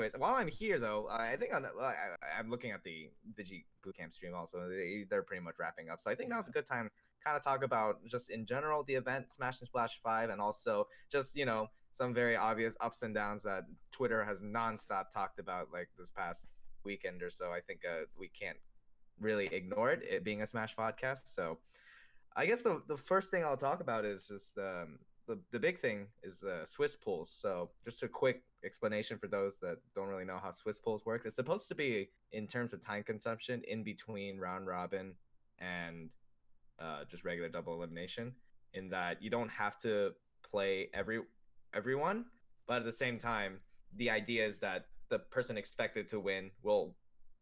anyways, while I'm here though, I think I'm looking at the G Bootcamp stream also. They're pretty much wrapping up, so I think now's a good time to kind of talk about just in general the event Smash and Splash 5, and also just some very obvious ups and downs that Twitter has nonstop talked about like this past weekend or so. I think we can't really ignore it being a Smash podcast. So I guess the first thing I'll talk about is just the big thing is Swiss pools. So just a quick explanation for those that don't really know how Swiss pools works. It's supposed to be, in terms of time consumption, in between round robin and just regular double elimination, in that you don't have to play everyone, but at the same time, the idea is that the person expected to win will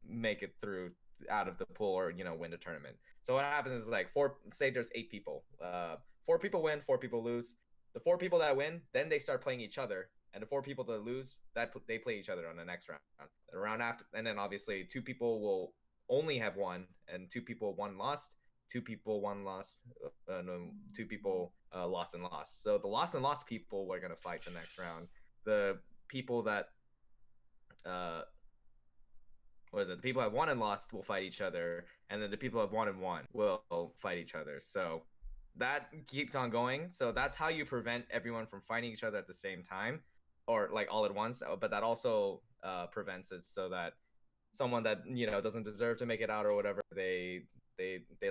make it through out of the pool or win the tournament. So what happens is like say there's 8 people, 4 people win, 4 people lose. The 4 people that win, then they start playing each other, and the 4 people that lose, that they play each other on the next round. The round after, and then obviously 2 people will only have won, and 2 people won lost, 2 people won lost, no, 2 people lost and lost. So the lost and lost people were gonna fight the next round. The people that what is it? The people that won and lost will fight each other, and then the people that won and won will fight each other. So that keeps on going. So that's how you prevent everyone from fighting each other at the same time, or like all at once. But that also prevents it so that someone that doesn't deserve to make it out or whatever, they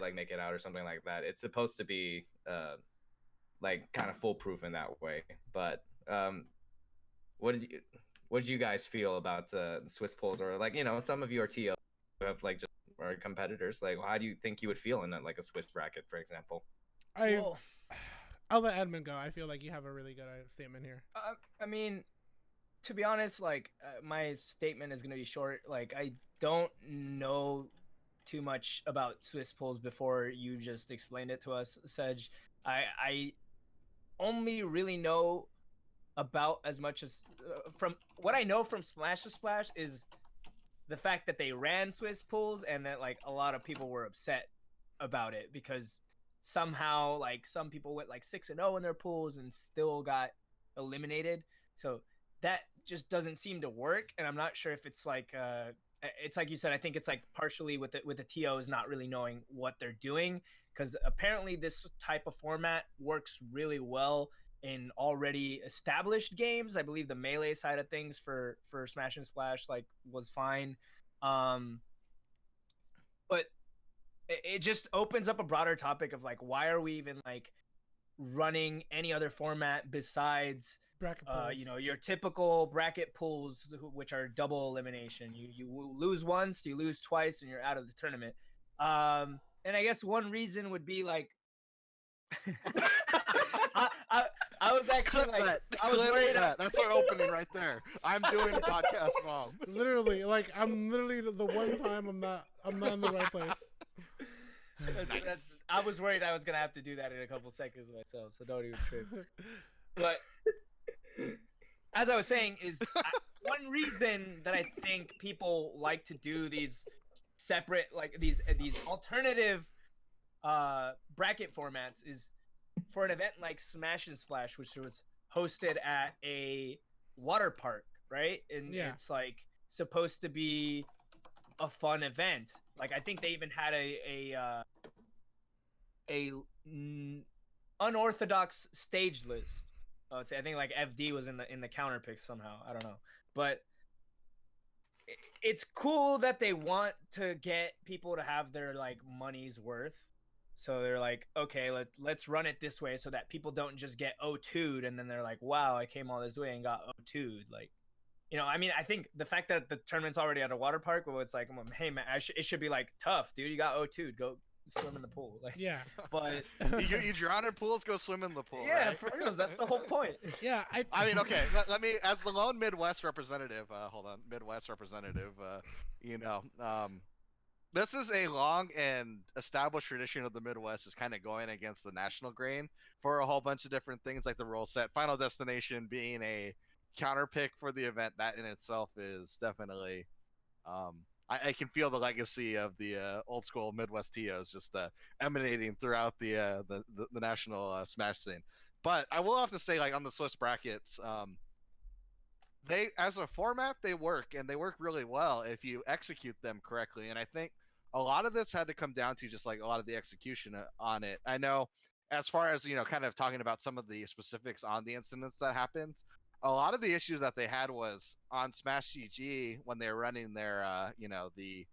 like make it out or something like that. It's supposed to be like kind of foolproof in that way. But what did you guys feel about Swiss polls, or like some of you are TO who have like just are competitors? Like, how do you think you would feel in like a Swiss bracket, for example? I'll let Edmund go. I feel like you have a really good statement here. I mean, to be honest, like my statement is gonna be short. Like I don't know too much about Swiss polls before you just explained it to us, Sedge. I only really know about as much as from what I know from Smash to Splash is the fact that they ran Swiss pools and that like a lot of people were upset about it because somehow like some people went like 6-0 in their pools and still got eliminated. So that just doesn't seem to work, and I'm not sure if it's like you said. I think it's like partially with the TOs not really knowing what they're doing, because apparently this type of format works really well in already established games. I believe the melee side of things for Smash and Splash like was fine, but it just opens up a broader topic of like, why are we even like running any other format besides bracket pools? Your typical bracket pools, which are double elimination. You lose once, you lose twice, and you're out of the tournament. And I guess one reason would be like I was actually like, I was worried. That's our opening right there. I'm doing a podcast, Mom. Literally, like I'm literally the one time I'm not in the right place. I was worried I was gonna have to do that in a couple seconds myself, so don't even trip. But as I was saying, is one reason that I think people like to do these separate, like these alternative bracket formats is for an event like Smash and Splash, which was hosted at a water park, right? And it's like supposed to be a fun event. Like I think they even had a unorthodox stage list. I think like FD was in the counter picks somehow. I don't know, but it's cool that they want to get people to have their like money's worth. So they're like, okay, let's run it this way so that people don't just get O2'd and then they're like, wow, I came all this way and got O2'd. Like, I mean, I think the fact that the tournament's already at a water park, well, it's like, hey man, it should be like tough, dude. You got O2'd, go swim in the pool. Like, yeah, but you drown in pools, go swim in the pool. Yeah, right? for real, that's the whole point. Yeah, I mean, okay, let me, as the lone Midwest representative, this is a long and established tradition of the Midwest, is kind of going against the national grain for a whole bunch of different things, like the rule set, Final Destination being a counter pick for the event. That in itself is definitely, I can feel the legacy of the old school Midwest TOs just emanating throughout the national Smash scene. But I will have to say, like on the Swiss brackets, they, as a format, they work, and they work really well if you execute them correctly. And I think a lot of this had to come down to just like a lot of the execution on it. I know, as far as kind of talking about some of the specifics on the incidents that happened, a lot of the issues that they had was on Smash GG when they were running their the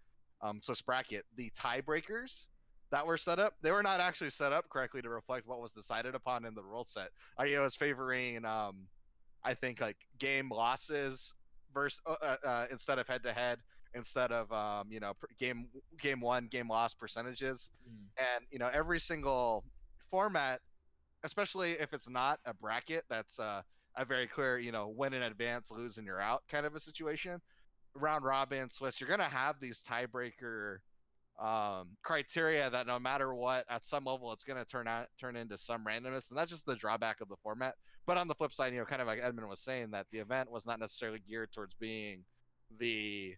Swiss bracket, the tiebreakers that were set up, they were not actually set up correctly to reflect what was decided upon in the rule set. It was favoring I think like game losses versus instead of head to head, instead of game one game loss percentages. And every single format, especially if it's not a bracket that's a very clear win in advance, lose and you're out kind of a situation, round robin, Swiss, you're gonna have these tiebreaker criteria that no matter what, at some level, it's going to turn into some randomness, and that's just the drawback of the format. But on the flip side, kind of like Edmund was saying, that the event was not necessarily geared towards being the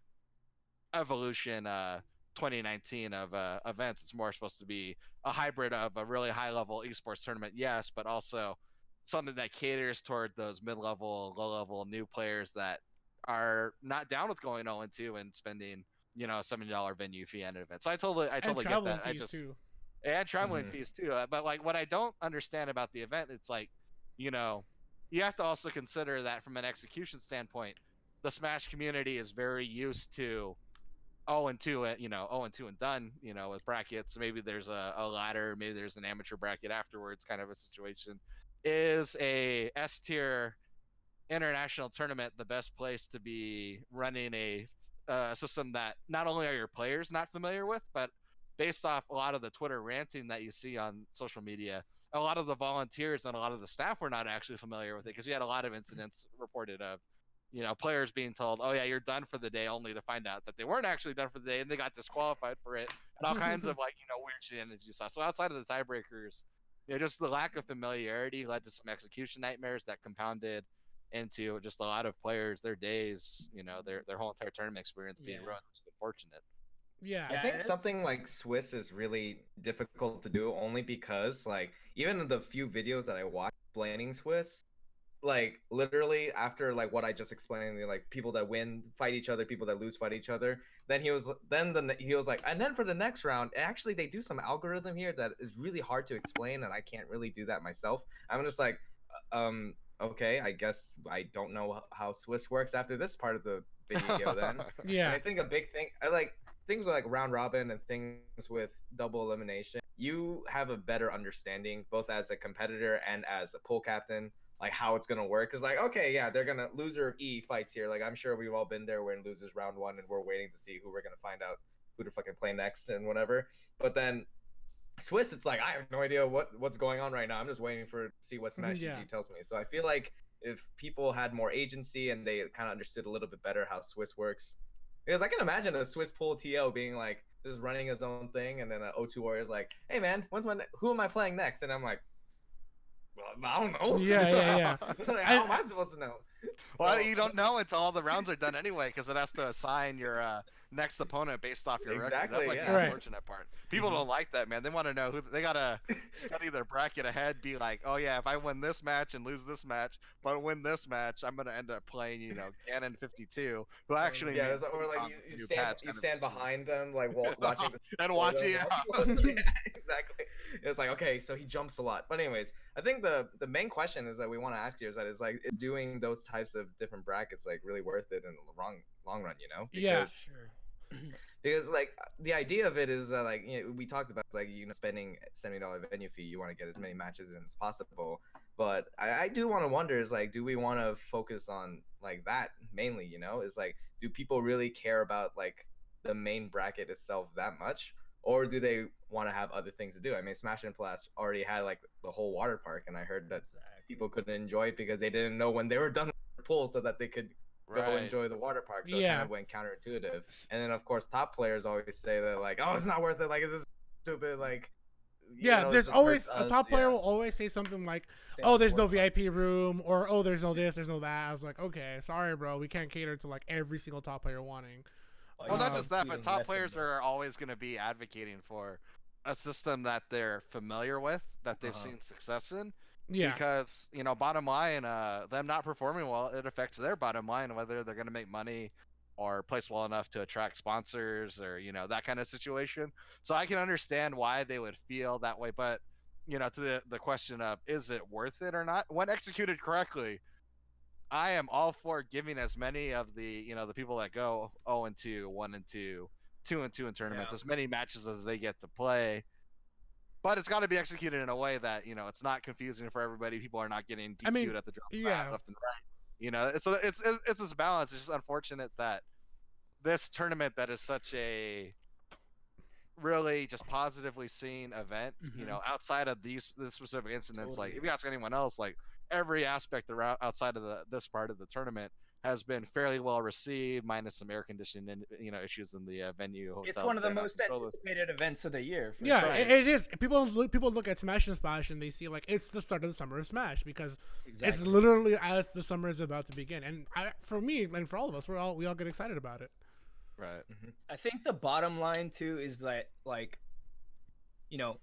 evolution 2019 of events. It's more supposed to be a hybrid of a really high level esports tournament, yes, but also something that caters toward those mid level, low level new players that are not down with going 0-2 and spending a $70 venue fee at an event. So I totally get that. I just too. and traveling fees too. But like what I don't understand about the event, it's like, you have to also consider that from an execution standpoint, the Smash community is very used to 0-2, 0-2 and done, with brackets. Maybe there's a ladder, maybe there's an amateur bracket afterwards, kind of a situation. Is a S tier international tournament the best place to be running a system that not only are your players not familiar with, but based off a lot of the Twitter ranting that you see on social media, a lot of the volunteers and a lot of the staff were not actually familiar with it, because you had a lot of incidents reported of players being told, oh yeah, you're done for the day, only to find out that they weren't actually done for the day and they got disqualified for it, and all kinds of weird shenanigans you saw. So outside of the tiebreakers, just the lack of familiarity led to some execution nightmares that compounded into just a lot of players, their days, their whole entire tournament experience being ruined, which is unfortunate. Yeah, I think something like Swiss is really difficult to do, only because like even in the few videos that I watched explaining Swiss, like literally after like what I just explained, like people that win fight each other, people that lose fight each other. Then he was like, and then for the next round, actually they do some algorithm here that is really hard to explain, and I can't really do that myself. I'm just like, okay, I guess I don't know how Swiss works after this part of the video then. yeah. And I think a big thing, I like things like round robin and things with double elimination. You have a better understanding, both as a competitor and as a pool captain, like how it's gonna work. Cause like, okay, yeah, they're gonna loser of E fights here. Like I'm sure we've all been there when losers round one and we're waiting to see who we're gonna find out who to fucking play next and whatever. But then Swiss, it's like I have no idea what's going on right now. I'm just waiting to see what Smash GG tells me. So I feel like if people had more agency and they kind of understood a little bit better how Swiss works, because I can imagine a Swiss pool TO being like just running his own thing, and then an O2 Warrior's like, "Hey man, who am I playing next?" And I'm like, "Well, I don't know." Yeah. Like, how am I supposed to know? Well, So, you don't know until all the rounds are done anyway, because it has to assign your next opponent based off your record. That's like the unfortunate part. People don't like that, man. They want to know who they gotta study their bracket ahead. Be like, oh yeah, if I win this match and lose this match, but win this match, I'm gonna end up playing, Ganon 52, who actually or like you stand behind them, like watching and watching. Yeah, exactly. It's like, okay, so he jumps a lot. But anyways, I think the main question is that we want to ask you is doing those types of different brackets like really worth it in the long run, Because, sure. Because like the idea of it is like we talked about like spending $70 venue fee, you want to get as many matches in as possible. But I do want to wonder is like, do we want to focus on like that mainly? Is like, do people really care about like the main bracket itself that much? Or do they want to have other things to do? I mean, Smash and Flash already had like the whole water park, and I heard that people couldn't enjoy it because they didn't know when they were done with the pool, so that they could go enjoy the water park. So it kind of went counterintuitive. And then of course top players always say that like, oh, it's not worth it. Like, it's stupid. Like, there's always a top player will always say something like, oh, there's no VIP room, or oh, there's no this, there's no that. I was like, okay, sorry, bro, we can't cater to like every single top player wanting. Well, not just that, but top players are always going to be advocating for a system that they're familiar with, that they've seen success in. Yeah. Because, you know, bottom line, them not performing well, it affects their bottom line, whether they're going to make money or place well enough to attract sponsors or, you know, that kind of situation. So I can understand why they would feel that way. But, you know, to the question of, is it worth it or not? When executed correctly, I am all for giving as many of the, you know, the people that go 0-2, 1-2, 2-2 in tournaments, as many matches as they get to play. But it's got to be executed in a way that, you know, it's not confusing for everybody. People are not getting DQ'd at the drop of a hat left and right. You know, so it's this balance. It's just unfortunate that this tournament that is such a really just positively seen event, you know, outside of this specific incidents, like if you ask anyone else, like every aspect around outside of this part of the tournament has been fairly well received, minus some air conditioning and, you know, issues in the venue. It's one of the most anticipated events of the year. Yeah, sure. It is. People look at Smash and Splash and they see like it's the start of the summer of Smash because it's literally as the summer is about to begin. And for me and for all of us, we all get excited about it. Right. I think the bottom line too is that, like, you know,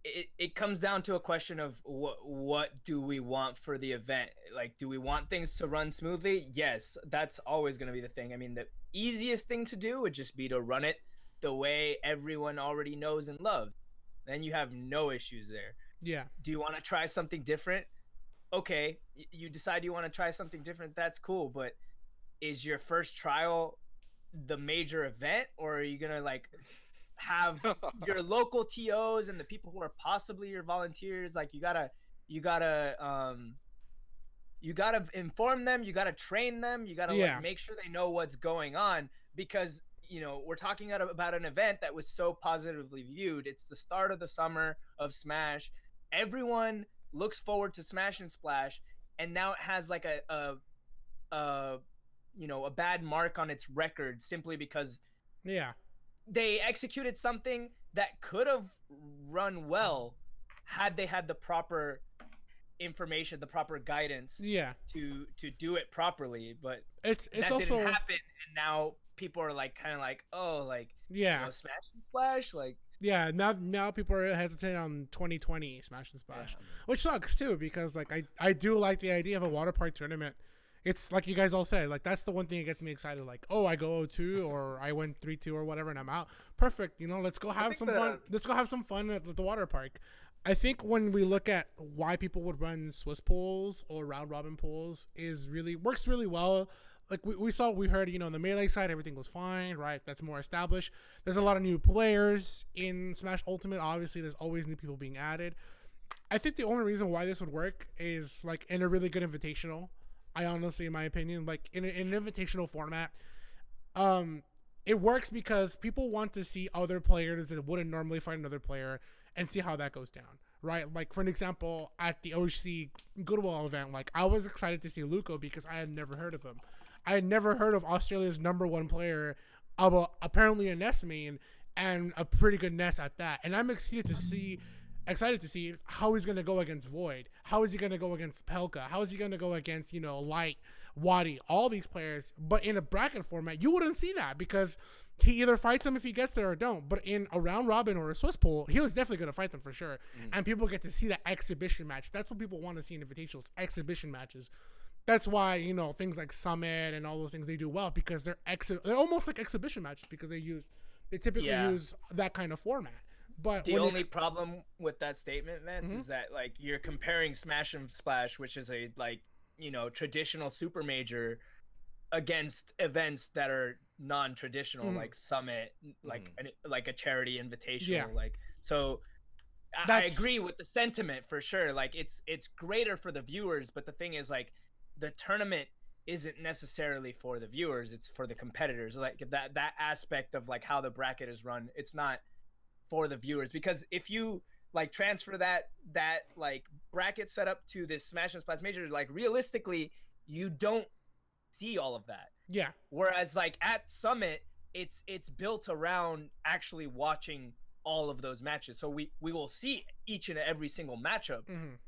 it comes down to a question of what do we want for the event? Like, do we want things to run smoothly? Yes, that's always going to be the thing. I mean, the easiest thing to do would just be to run it the way everyone already knows and loves. Then you have no issues there. Yeah. Do you want to try something different? Okay, you decide you want to try something different. That's cool, but is your first trial the major event, or are you gonna like have your local TOs and the people who are possibly your volunteers? Like you gotta inform them, you gotta train them, you gotta like, make sure they know what's going on, because you know we're talking about an event that was so positively viewed. It's the start of the summer of Smash. Everyone looks forward to Smash and Splash, and now it has like a you know, a bad mark on its record simply because they executed something that could have run well had they had the proper information, the proper guidance to do it properly. But it's that also didn't happen, and now people are like kind of like, oh, like, you know, Smash and Splash, like, now people are hesitant on 2020 Smash and Splash, which sucks too, because like I do like the idea of a water park tournament. It's like you guys all said, like that's the one thing that gets me excited. Like, oh, I go 0-2 or I went 3-2 or whatever, and I'm out. Perfect. You know, let's go have some fun. Let's go have some fun at the water park. I think when we look at why people would run Swiss pools or round robin pools works really well. Like we heard, you know, on the Melee side, everything was fine, right? That's more established. There's a lot of new players in Smash Ultimate. Obviously, there's always new people being added. I think the only reason why this would work is like in a really good invitational. I honestly, in my opinion, like in an invitational format, it works because people want to see other players that wouldn't normally fight another player and see how that goes down, right? Like, for an example, at the OC Goodwill event, like, I was excited to see Luco because I had never heard of him. I had never heard of Australia's #1 player, apparently a Ness main, and a pretty good Ness at that. And I'm excited to see how he's going to go against Void. How is he going to go against Pelka? How is he going to go against, you know, Light, Wadi, all these players. But in a bracket format, you wouldn't see that because he either fights them if he gets there or don't. But in a round robin or a Swiss pool, he was definitely going to fight them for sure. And people get to see that exhibition match. That's what people want to see in invitationals, exhibition matches. That's why, you know, things like Summit and all those things, they do well because they're almost like exhibition matches because they typically use that kind of format. But the only problem with that statement, Vance, is that like you're comparing Smash and Splash, which is a like, you know, traditional super major, against events that are non-traditional, like Summit, like a charity invitational, like, so I agree with the sentiment for sure. Like it's greater for the viewers, but the thing is like the tournament isn't necessarily for the viewers, it's for the competitors. Like that aspect of like how the bracket is run, it's not for the viewers, because if you like transfer that like bracket setup to this Smash and Splash major, like realistically you don't see all of that. Whereas like at Summit, it's built around actually watching all of those matches, so we will see each and every single matchup.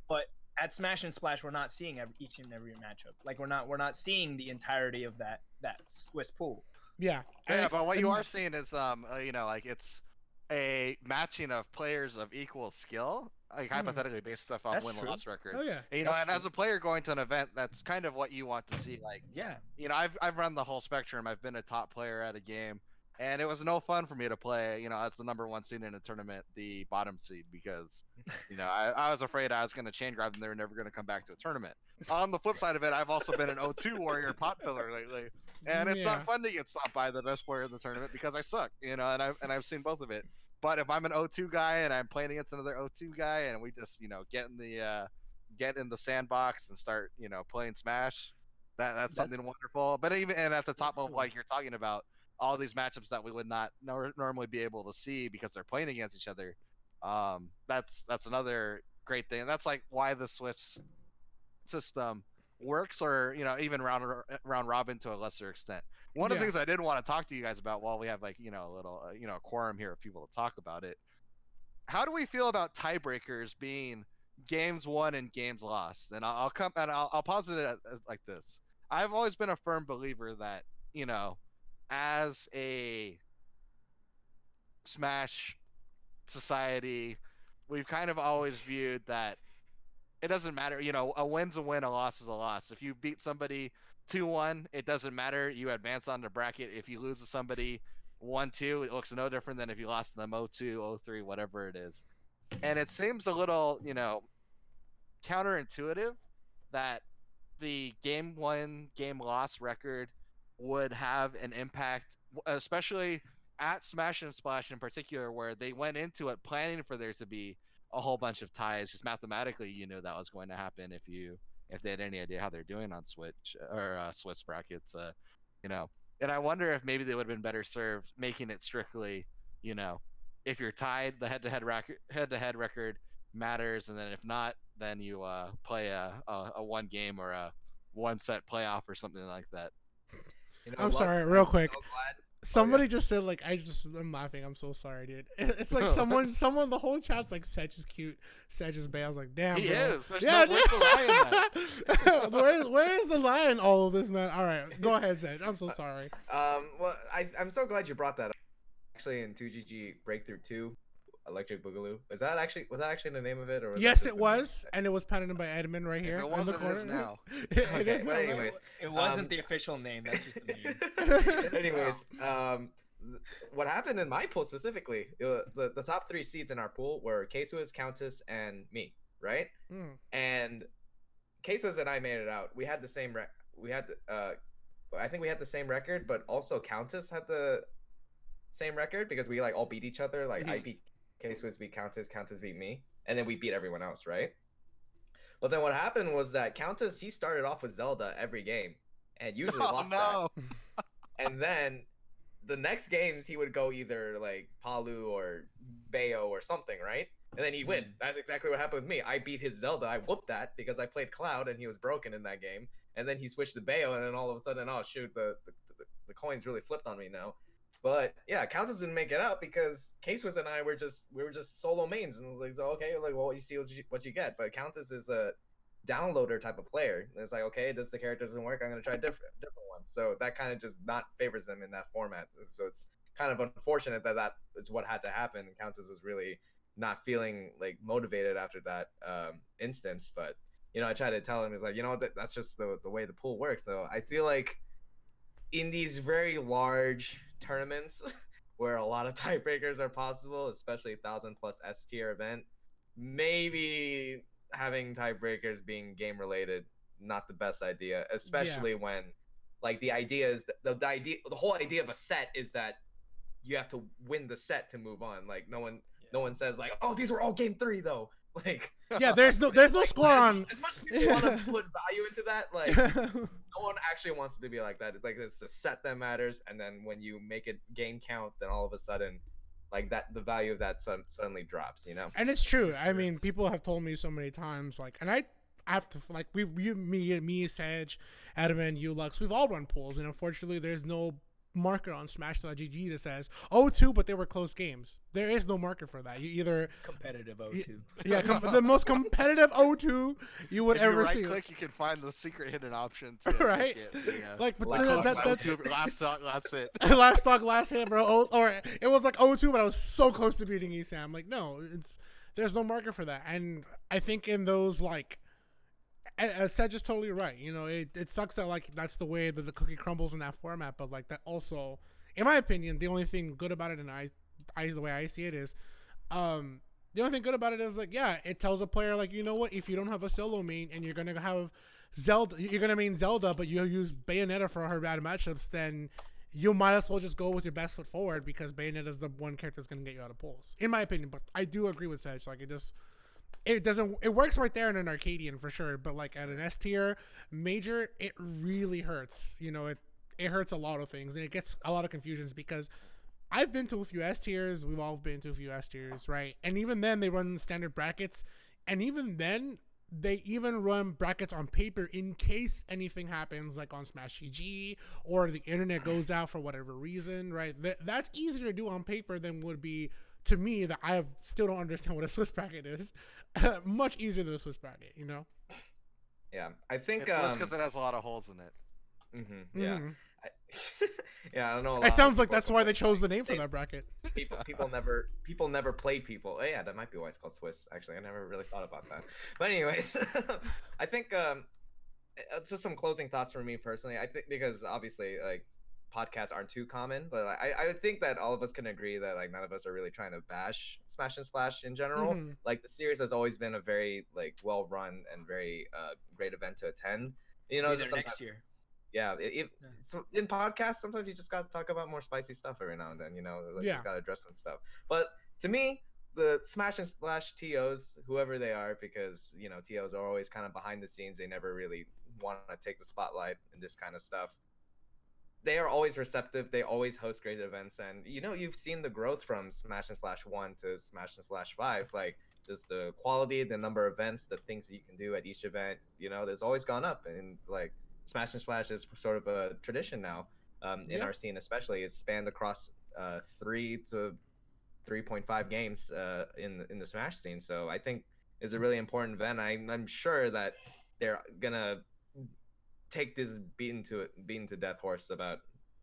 But at Smash and Splash, we're not seeing each and every matchup. Like we're not seeing the entirety of that Swiss pool. But what you are seeing is you know, like it's a matching of players of equal skill, like hypothetically based stuff off That's win true. loss record. Oh yeah. And, you know, and as a player going to an event, that's kind of what you want to see. Like, Yeah. you know, I've run the whole spectrum. I've been a top player at a game, and it was no fun for me to play, you know, as the number 1 seed in a tournament, the bottom seed, because, you know, I was afraid I was going to chain grab them. They were never going to come back to a tournament. On the flip side of it, I've also been an O2 warrior pot filler lately, and it's not fun to get stopped by the best player in the tournament because I suck, you know, and I've seen both of it. But if I'm an O2 guy and I'm playing against another O2 guy and we just, you know, get in the sandbox and start, you know, playing Smash, that's something wonderful. But even and at the top of, like you're talking about, all these matchups that we would not normally be able to see because they're playing against each other. That's another great thing. That's like why the Swiss system works, or, you know, even round robin to a lesser extent. One of the things I did want to talk to you guys about while we have, like, you know, a little you know, quorum here of people to talk about it. How do we feel about tiebreakers being games won and games lost? And I'll posit it as like this. I've always been a firm believer that, you know, as a Smash society, we've kind of always viewed that it doesn't matter. You know, a win's a win, a loss is a loss. If you beat somebody 2-1, it doesn't matter. You advance on the bracket. If you lose to somebody 1-2, it looks no different than if you lost to them 0-2, 0-3, whatever it is. And it seems a little, you know, counterintuitive that the game won, game loss record would have an impact, especially at Smash and Splash in particular, where they went into it planning for there to be a whole bunch of ties. Just mathematically, you knew that was going to happen if they had any idea how they're doing on Switch or Swiss brackets, you know. And I wonder if maybe they would have been better served making it strictly, you know, if you're tied, the head-to-head record matters, and then if not, then you play a one game or a one set playoff or something like that. You know I'm what? sorry, real quick. So glad. Somebody just said, like, I'm laughing. I'm so sorry, dude. It's like someone, the whole chat's like, Sedge is cute. Sedge is bad. I was like, damn, He bro. is. There's no way to lie in that. where is the lie in all of this, man? All right, go ahead, Sedge. I'm so sorry. Well, I'm so glad you brought that up. Actually, in 2GG Breakthrough 2, Electric Boogaloo. Was that actually the name of it? Or was Yes, it was, and it was patented by Edmund right here. If it in the wasn't, it corner. is now. It is Okay, now. but anyways, It wasn't the official name. That's just the meme. anyways, what happened in my pool specifically? The top 3 seeds in our pool were K-Swiss, Countess, and me, right? And K-Swiss and I made it out. We had the same I think we had the same record, but also Countess had the same record because we like all beat each other. Like I beat K-Swiss, beat Countess, Countess beat me, and then we beat everyone else, right? But then what happened was that Countess, he started off with Zelda every game and usually lost that. And then the next games he would go either like Palu or Bayo or something, right? And then he'd win. That's exactly what happened with me. I beat his Zelda. I whooped that because I played Cloud and he was broken in that game. And then he switched to Bayo, and then all of a sudden, oh shoot, the coins really flipped on me now. But yeah, Countess didn't make it out because K-Swiss and I were just solo mains, and it was like, so okay, like, well, you see what you get. But Countess is a downloader type of player. And it's like, okay, this the character doesn't work, I'm gonna try different ones. So that kind of just not favors them in that format. So it's kind of unfortunate that is what had to happen. Countess was really not feeling like motivated after that instance. But you know, I tried to tell him, it's like, you know, that's just the way the pool works. So I feel like in these very large tournaments where a lot of tiebreakers are possible, especially 1,000+ S tier event, maybe having tiebreakers being game related, not the best idea, especially when like the idea is the whole idea of a set is that you have to win the set to move on. Like no one says like, oh, these were all game 3 though. Like there's no like, score on. As much as people want to put value into that, like no one actually wants it to be like that. Like it's a set that matters, and then when you make it game count, then all of a sudden, like that, the value of that suddenly drops. You know. And it's true. I mean, people have told me so many times, like, and I have to like me, Sedge, Adam, and you, Lux, we've all run pools, and unfortunately, there's no marker on Smash.gg that says 0-2, but they were close games. There is no marker for that. You either competitive 0-2. Yeah, the most competitive 0-2 you would If ever you see. right-click, you can find the secret hidden option. To Right? make it, yeah. Like, but that's that's last talk, last hit. last talk, last hit, bro. Or it was like 0-2, but I was so close to beating Esam. Like, no, there's no marker for that. And I think in those, like, Sedge is totally right. You know, it sucks that, like, that's the way that the cookie crumbles in that format. But, like, that also, in my opinion, the only thing good about it, and the way I see it is, the only thing good about it is, like, yeah, it tells a player, like, you know what, if you don't have a solo main and you're gonna have Zelda, you're gonna main Zelda, but you use Bayonetta for her bad matchups, then you might as well just go with your best foot forward, because Bayonetta is the one character that's gonna get you out of pools, in my opinion. But I do agree with Sedge. Like, it works right there in an Arcadian for sure, but like at an S tier major, it really hurts. You know, it hurts a lot of things, and it gets a lot of confusions, because I've been to a few S tiers. We've all been to a few S tiers, right? And even then, they run standard brackets, and even then, they even run brackets on paper in case anything happens, like on Smash GG, or the internet goes out for whatever reason, right? That's easier to do on paper than would be, to me, that I still don't understand what a Swiss bracket is. Much easier than a Swiss bracket, you know? Yeah, I think It's because it has a lot of holes in it. Yeah. Mhm. Yeah, I don't know. It sounds like that's why they chose the name for that bracket. People never played people. Oh, yeah, that might be why it's called Swiss. Actually, I never really thought about that. But anyways, I think just some closing thoughts for me personally. I think because obviously, like, podcasts aren't too common, but I would think that all of us can agree that, like, none of us are really trying to bash Smash and Splash in general. Mhm. Like, the series has always been a very, like, well run and very great event to attend. You know, Be just there sometimes, next year. yeah, so in podcasts, sometimes you just gotta talk about more spicy stuff every now and then. You know, like, Yeah. just gotta address some stuff. But to me, the Smash and Splash TOs, whoever they are, because, you know, TOs are always kind of behind the scenes. They never really want to take the spotlight in this kind of stuff. They are always receptive. They always host great events, and, you know, you've seen the growth from Smash and Splash 1 to Smash and Splash 5. Like, just the quality, the number of events, the things that you can do at each event. You know, there's always gone up, and, like, Smash and Splash is sort of a tradition now, in Yeah. our scene, especially. It's spanned across 3 to 3.5 games in the Smash scene. So I think it's a really important event. I'm sure that they're gonna take this beaten to death horse about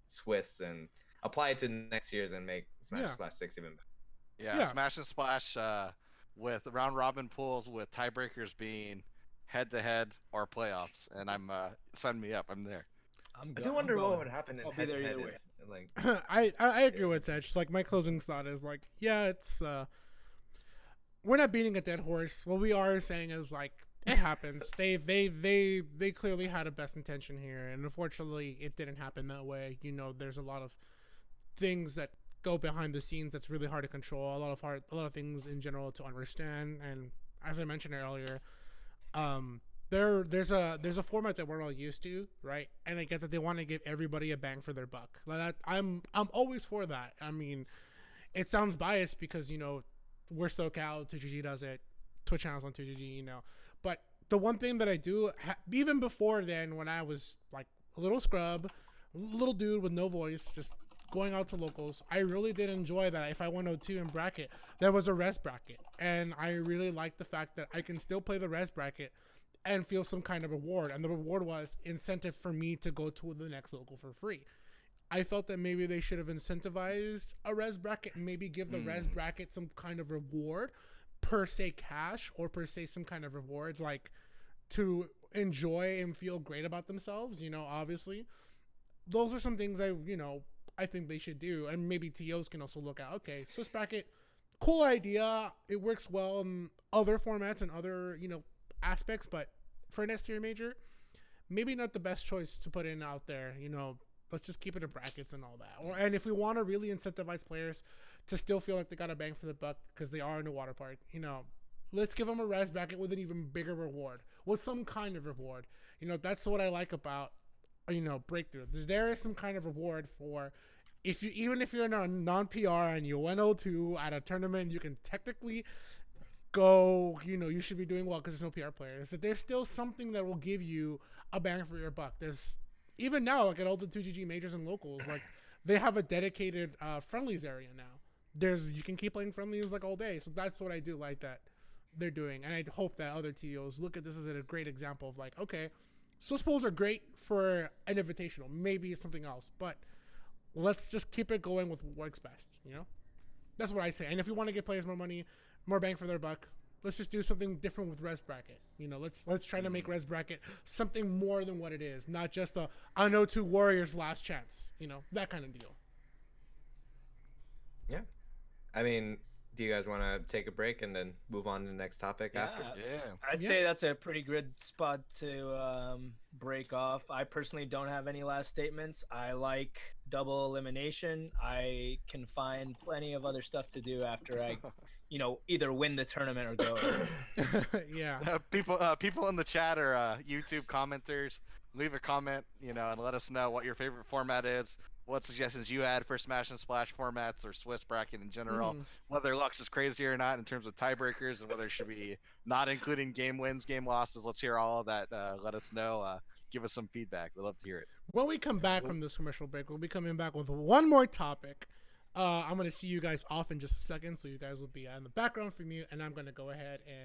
Swiss and apply it to next year's and make Smash Yeah. Splash 6 even better. Yeah, Smash and Splash with round robin pools with tiebreakers being head to head or playoffs, and I'm sign me up. I'm there. I'm I do wonder what would happen in I'll be there head-to-head either way. and, like, I agree with Sedge. Like, my closing thought is, like, yeah, it's we're not beating a dead horse. What we are saying is, like, it happens. They clearly had a best intention here, and unfortunately, it didn't happen that way. You know, there's a lot of things that go behind the scenes that's really hard to control. A lot of things in general to understand. And as I mentioned earlier, there's a format that we're all used to, right? And I get that they want to give everybody a bang for their buck. Like that, I'm always for that. I mean, it sounds biased because, you know, we're SoCal, 2GG does it, Twitch channels on 2GG, you know. But the one thing that I do, even before then, when I was like a little scrub, little dude with no voice, just going out to locals, I really did enjoy that. If I went 0-2 in bracket, there was a res bracket, and I really liked the fact that I can still play the res bracket and feel some kind of reward, and the reward was incentive for me to go to the next local for free. I felt that maybe they should have incentivized a res bracket, and maybe give the res bracket some kind of reward, per se cash or per se some kind of reward, like to enjoy and feel great about themselves. You know, obviously, those are some things I think they should do, and maybe TOs can also look at. Okay, Swiss bracket, cool idea. It works well in other formats and other, you know, aspects, but for an S tier major, maybe not the best choice to put in out there. You know, let's just keep it in brackets and all that. And if we want to really incentivize players to still feel like they got a bang for the buck because they are in a water park, you know, let's give them a res bracket with an even bigger reward, with some kind of reward. You know, that's what I like about, you know, Breakthrough. There is some kind of reward for, even if you're in a non-PR and you went 0-2 at a tournament, you can technically go, you know, you should be doing well because there's no PR players. That there's still something that will give you a bang for your buck. There's, even now, like at all the 2GG majors and locals, like they have a dedicated friendlies area now. You can keep playing friendlies like all day. So that's what I do like that they're doing, and I hope that other TOs look at this as a great example of like, okay, Swiss Pools are great for an invitational. Maybe it's something else, but let's just keep it going with what works best. You know, that's what I say. And if you want to get players more money, more bang for their buck, let's just do something different with Res Bracket. You know, let's try to make Res Bracket something more than what it is, not just a O2 Warriors last chance. You know, that kind of deal. Yeah, I mean, do you guys want to take a break and then move on to the next topic after? Yeah. I'd say that's a pretty good spot to break off. I personally don't have any last statements. I like double elimination. I can find plenty of other stuff to do after I, either win the tournament or go. Yeah. People in the chat or YouTube commenters, leave a comment, and let us know what your favorite format is, what suggestions you had for Smash and Splash formats or Swiss bracket in general, whether Lux is crazy or not in terms of tiebreakers, and whether it should be not including game wins, game losses. Let's hear all of that. Let us know. Give us some feedback. We'd love to hear it. When we come back from this commercial break, we'll be coming back with one more topic. I'm going to see you guys off in just a second, so you guys will be in the background from you, and I'm going to go ahead and